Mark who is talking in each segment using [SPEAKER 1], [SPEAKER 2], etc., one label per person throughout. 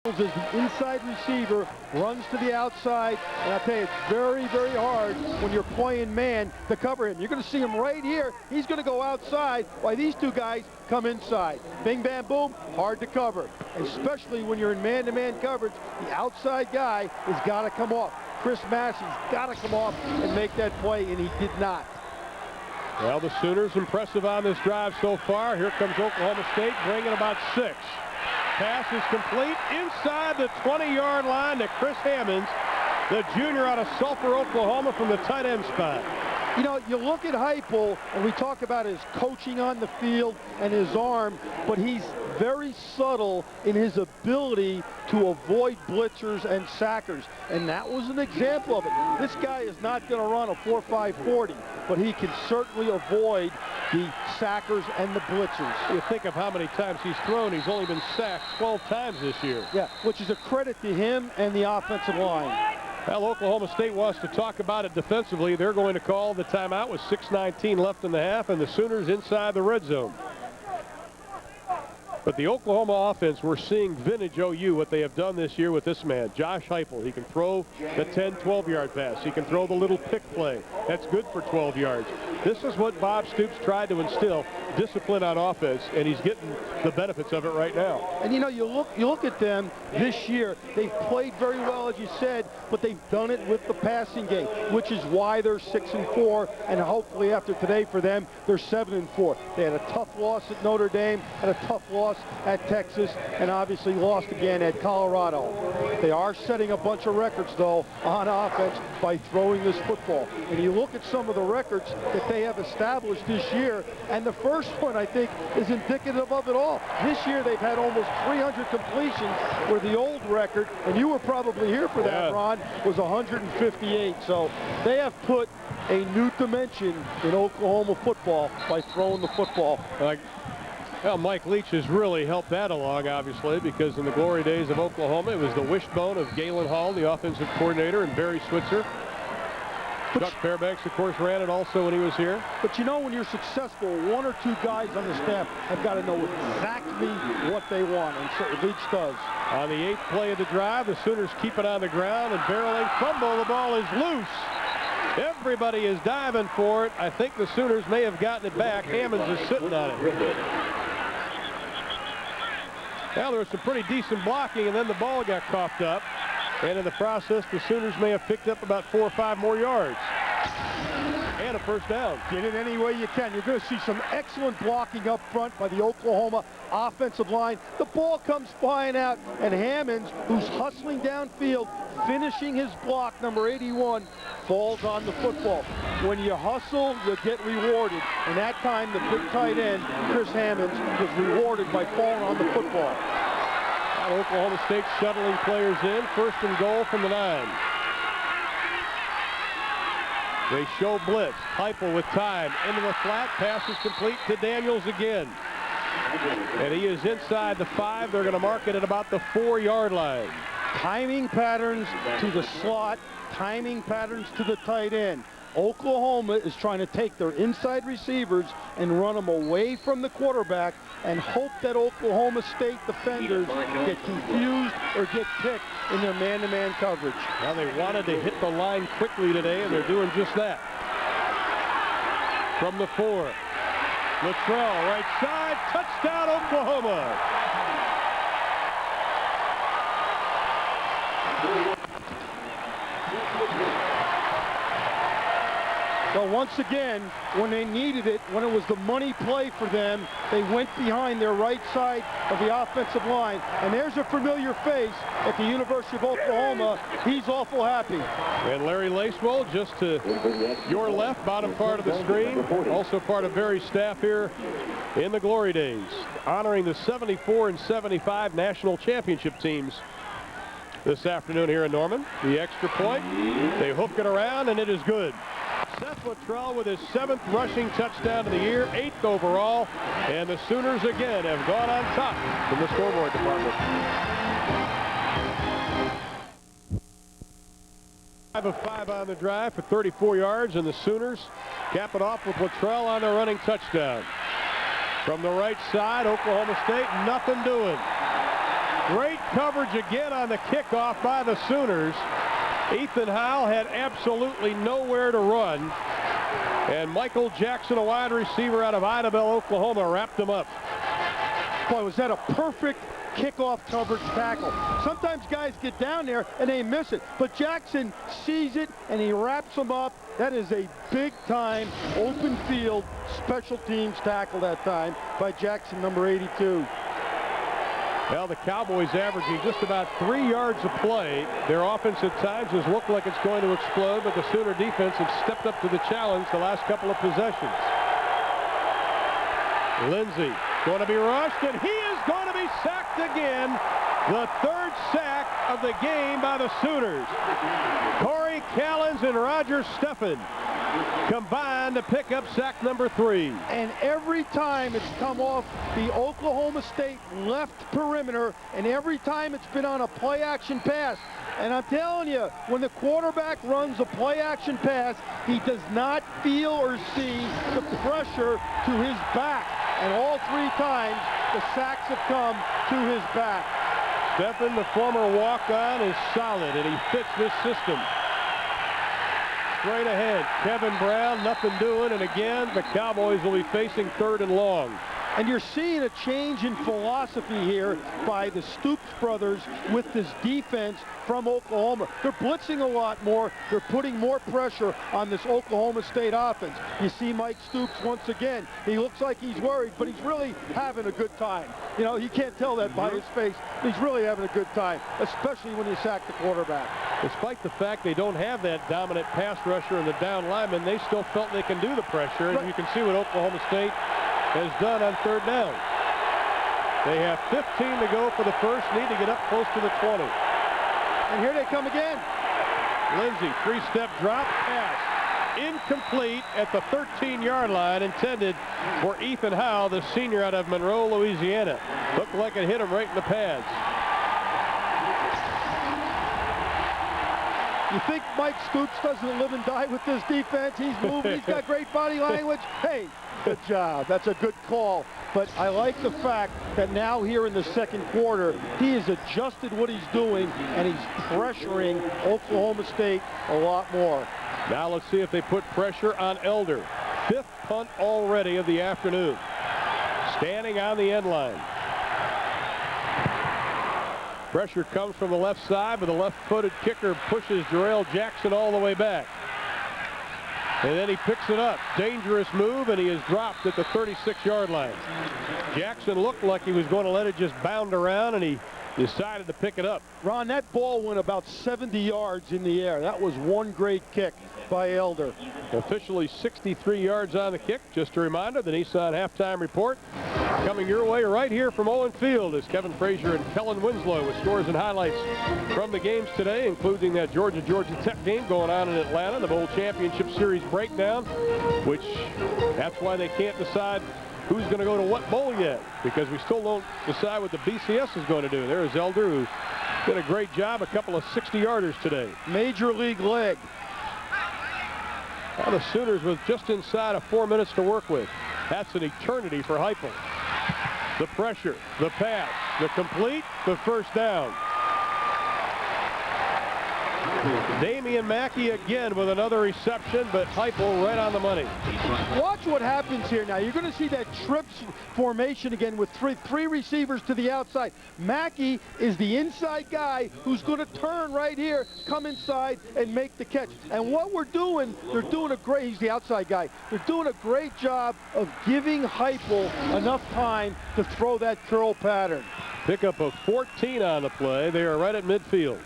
[SPEAKER 1] Is the inside receiver, runs to the outside, and I tell you, it's very, very hard when you're playing man to cover him. You're going to see him right here. He's going to go outside while these two guys come inside. Bing, bam, boom, hard to cover. Especially when you're in man-to-man coverage, the outside guy has got to come off. Chris Massey's got to come off and make that play, and he did not.
[SPEAKER 2] Well, the Sooners impressive on this drive so far. Here comes Oklahoma State, bringing about 6. Pass is complete inside the 20-yard line to Chris Hammonds, the junior out of Sulphur, Oklahoma, from the tight end spot.
[SPEAKER 1] You know, you look at Heupel, and we talk about his coaching on the field and his arm, but he's very subtle in his ability to avoid blitzers and sackers, and that was an example of it. This guy is not going to run a 4.5 40, but he can certainly avoid the sackers and the blitzers.
[SPEAKER 2] You think of how many times he's thrown. He's only been sacked 12 times this year.
[SPEAKER 1] Yeah, which is a credit to him and the offensive line.
[SPEAKER 2] Well, Oklahoma State wants to talk about it defensively. They're going to call the timeout with 6:19 left in the half, and the Sooners inside the red zone. But the Oklahoma offense, we're seeing vintage OU, what they have done this year with this man, Josh Heupel. He can throw the 10, 12-yard pass. He can throw the little pick play. That's good for 12 yards. This is what Bob Stoops tried to instill, discipline on offense, and he's getting the benefits of it right now.
[SPEAKER 1] And you know, you look at them this year. They've played very well, as you said, but they've done it with the passing game, which is why they're 6-4, and hopefully after today for them, they're 7-4. They had a tough loss at Notre Dame, had a tough loss at Texas, and obviously lost again at Colorado. They are setting a bunch of records, though, on offense by throwing this football. And you look at some of the records that they have established this year, and the first one, I think, is indicative of it all. This year, they've had almost 300 completions, where the old record, and you were probably here for that, Ron, was 158. So they have put a new dimension in Oklahoma football by throwing the football.
[SPEAKER 2] Well, Mike Leach has really helped that along, obviously, because in the glory days of Oklahoma, it was the wishbone of Galen Hall, the offensive coordinator, and Barry Switzer. Chuck Fairbanks, of course, ran it also when he was here.
[SPEAKER 1] But you know, when you're successful, 1 or 2 guys on the staff have got to know exactly what they want, and so Leach does.
[SPEAKER 2] On the 8th play of the drive, the Sooners keep it on the ground, and barreling fumble. The ball is loose. Everybody is diving for it. I think the Sooners may have gotten it back. Hammonds is sitting on it. Well, there was some pretty decent blocking, and then the ball got coughed up. And in the process, the Sooners may have picked up about 4 or 5 more yards. And a first down.
[SPEAKER 1] Get it any way you can. You're going to see some excellent blocking up front by the Oklahoma offensive line. The ball comes flying out, and Hammonds, who's hustling downfield, finishing his block, number 81, falls on the football. When you hustle, you get rewarded. And that time, the big tight end, Chris Hammonds, was rewarded by falling on the football.
[SPEAKER 2] Oklahoma State shuttling players in. 1st and goal from the 9. They show blitz. Heupel with time. Into the flat. Pass is complete to Daniels again. And he is inside the 5. They're going to mark it at about the 4-yard line.
[SPEAKER 1] Timing patterns to the slot. Timing patterns to the tight end. Oklahoma is trying to take their inside receivers and run them away from the quarterback and hope that Oklahoma State defenders get confused or get picked in their man-to-man coverage.
[SPEAKER 2] Well, they wanted to hit the line quickly today, and they're doing just that. From the 4, Luttrell, right side, touchdown, Oklahoma.
[SPEAKER 1] Well, once again, when they needed it, when it was the money play for them, they went behind their right side of the offensive line. And there's a familiar face at the University of Oklahoma. He's awful happy.
[SPEAKER 2] And Larry Lacewell just to your left, bottom part of the screen. Also part of Barry's staff here in the glory days, honoring the 74 and 75 national championship teams this afternoon here in Norman. The extra point, they hook it around, and it is good. Seth Luttrell with his 7th rushing touchdown of the year, 8th overall, and the Sooners again have gone on top in the scoreboard department. 5 of 5 on the drive for 34 yards, and the Sooners cap it off with Luttrell on their running touchdown. From the right side, Oklahoma State, nothing doing. Great coverage again on the kickoff by the Sooners. Ethan Howell had absolutely nowhere to run. And Michael Jackson, a wide receiver out of Idabel, Oklahoma, wrapped him up.
[SPEAKER 1] Boy, was that a perfect kickoff coverage tackle. Sometimes guys get down there and they miss it, but Jackson sees it and he wraps them up. That is a big-time open field special teams tackle that time by Jackson, number 82.
[SPEAKER 2] Well, the Cowboys averaging just about 3 yards a play. Their offense at times has looked like it's going to explode, but the Sooner defense has stepped up to the challenge the last couple of possessions. Lindsey going to be rushed, and he is going to be sacked again. The third sack of the game by the Sooners. Corey Callens and Roger Steffen combined to pick up sack number 3.
[SPEAKER 1] And every time it's come off the Oklahoma State left perimeter, and every time it's been on a play-action pass. And I'm telling you, when the quarterback runs a play-action pass, he does not feel or see the pressure to his back. And all 3 times, the sacks have come to his back.
[SPEAKER 2] Steffen, the former walk-on, is solid, and he fits this system. Straight ahead, Kevin Brown, nothing doing, and again, the Cowboys will be facing 3rd and long.
[SPEAKER 1] And you're seeing a change in philosophy here by the Stoops brothers with this defense from Oklahoma. They're blitzing a lot more. They're putting more pressure on this Oklahoma State offense. You see Mike Stoops once again. He looks like he's worried, but he's really having a good time. You know, you can't tell that by his face. He's really having a good time, especially when you sack the quarterback.
[SPEAKER 2] Despite the fact they don't have that dominant pass rusher in the down lineman, they still felt they can do the pressure, and you can see what Oklahoma State has done on 3rd down. They have 15 to go for the first, need to get up close to the 20.
[SPEAKER 1] And here they come again.
[SPEAKER 2] Lindsey, 3-step drop pass. Incomplete at the 13-yard line, intended for Ethan Howell, the senior out of Monroe, Louisiana. Looked like it hit him right in the pads.
[SPEAKER 1] You think Mike Stoops doesn't live and die with this defense? He's moving, he's got great body language. Hey, good job. That's a good call. But I like the fact that now here in the second quarter, he has adjusted what he's doing, and he's pressuring Oklahoma State a lot more.
[SPEAKER 2] Now let's see if they put pressure on Elder. 5th punt already of the afternoon. Standing on the end line. Pressure comes from the left side, but the left-footed kicker pushes Jarrell Jackson all the way back. And then he picks it up. Dangerous move, and he is dropped at the 36-yard line. Jackson looked like he was going to let it just bound around, and he decided to pick it up.
[SPEAKER 1] Ron, that ball went about 70 yards in the air. That was one great kick by Elder.
[SPEAKER 2] Officially 63 yards on the kick. Just a reminder, the Nissan halftime report coming your way right here from Owen Field as Kevin Frazier and Kellen Winslow with scores and highlights from the games today, including that Georgia Tech game going on in Atlanta, the Bowl Championship Series breakdown, which that's why they can't decide who's going to go to what bowl yet, because we still don't decide what the BCS is going to do. There is Elder, who did a great job, a couple of 60-yarders today.
[SPEAKER 1] Major league leg.
[SPEAKER 2] Now the Sooners with just inside of 4 minutes to work with. That's an eternity for Heupel. The pressure, the pass, the complete, the first down. Damian Mackey again with another reception, but Heupel right on the money.
[SPEAKER 1] Watch what happens here now. You're going to see that trips formation again with three receivers to the outside. Mackey is the inside guy who's going to turn right here, come inside, and make the catch. And what we're doing, they're doing a great, he's the outside guy, they're doing a great job of giving Heupel enough time to throw that curl pattern.
[SPEAKER 2] Pickup of 14 on the play. They are right at midfield.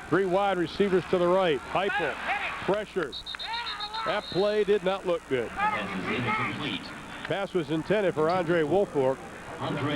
[SPEAKER 2] 3 wide receivers to the right. Heupel, pressure. That play did not look good. Pass was intended for Andre Woolfolk.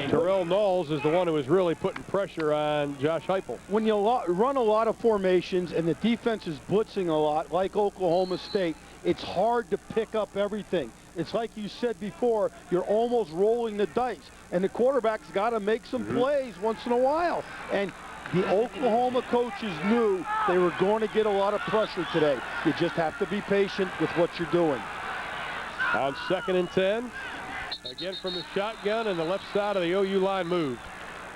[SPEAKER 2] Terrell Knowles is the one who is really putting pressure on Josh Heupel.
[SPEAKER 1] When you run a lot of formations and the defense is blitzing a lot, like Oklahoma State, it's hard to pick up everything. It's like you said before, you're almost rolling the dice. And the quarterback's got to make some plays once in a while. And the Oklahoma coaches knew they were going to get a lot of pressure today. You just have to be patient with what you're doing.
[SPEAKER 2] On 2nd and 10, again from the shotgun, and the left side of the OU line moved.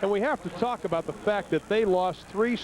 [SPEAKER 2] And we have to talk about the fact that they lost 3